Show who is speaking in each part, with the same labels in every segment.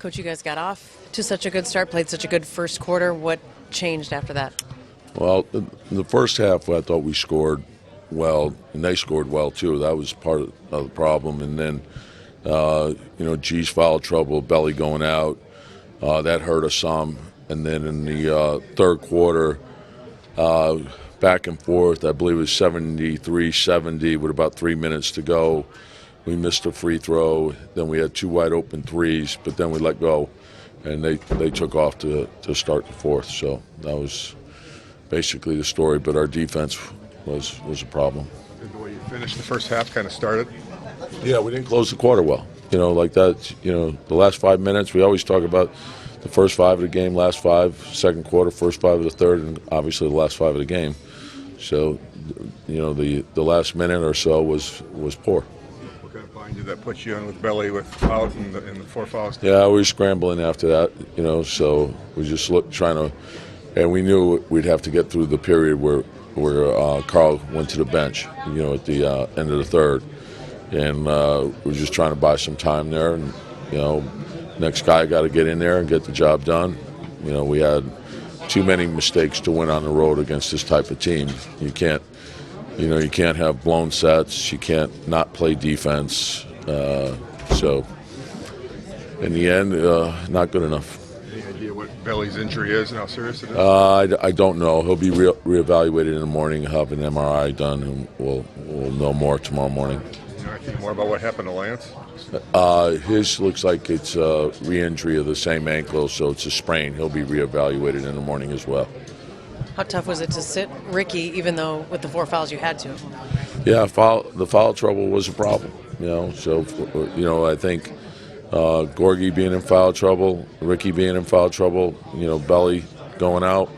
Speaker 1: Coach, you guys got off to such a good start, played such a good first quarter. What changed after that?
Speaker 2: Well, in the first half, I thought we scored well, and they scored well too. That was part of the problem. And then, G's foul trouble, Belly going out, that hurt us some. And then in the third quarter, back and forth, I believe it was 73-70 with about 3 minutes to go. We missed a free throw. Then we had two wide open threes, but then we let go, and they took off to start the fourth. So that was basically the story. But our defense was a problem.
Speaker 3: The way you finished the first half kind of started.
Speaker 2: Yeah, we didn't close the quarter well. Like that. The last 5 minutes. We always talk about the first five of the game, last five, second quarter, first five of the third, and obviously the last five of the game. So, the last minute or so was poor.
Speaker 3: What kind of bind did that put you in with Belly out and the four fouls?
Speaker 2: Yeah, we were scrambling after that, so we just trying to, and we knew we'd have to get through the period where Carl went to the bench, at the end of the third. And we're just trying to buy some time there. And, next guy got to get in there and get the job done. We had too many mistakes to win on the road against this type of team. You can't have blown sets. You can't not play defense. So, in the end, not good enough.
Speaker 3: Any idea what Belly's injury is and how serious it is?
Speaker 2: I don't know. He'll be reevaluated in the morning, have an MRI done, and we'll know more tomorrow morning.
Speaker 3: Anything more about what happened to Lance?
Speaker 2: His looks like it's a re-injury of the same ankle, so it's a sprain. He'll be reevaluated in the morning as well.
Speaker 1: How tough was it to sit Ricky, even though with the four fouls you had to?
Speaker 2: Yeah, the foul trouble was a problem. So I think Gorgie being in foul trouble, Ricky being in foul trouble, Belly going out,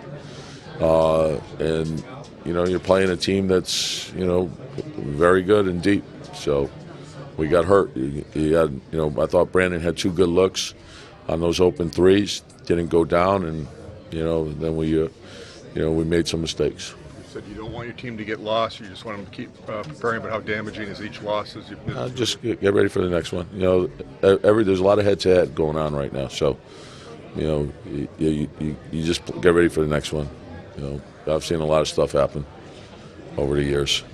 Speaker 2: and you're playing a team that's very good and deep. So we got hurt. He had, I thought Brandon had two good looks on those open threes, didn't go down, and then we made some mistakes.
Speaker 3: You said you don't want your team to get lost. You just want them to keep preparing. But how damaging is each loss?
Speaker 2: Just get ready for the next one. There's a lot of head-to-head going on right now. So you just get ready for the next one. I've seen a lot of stuff happen over the years.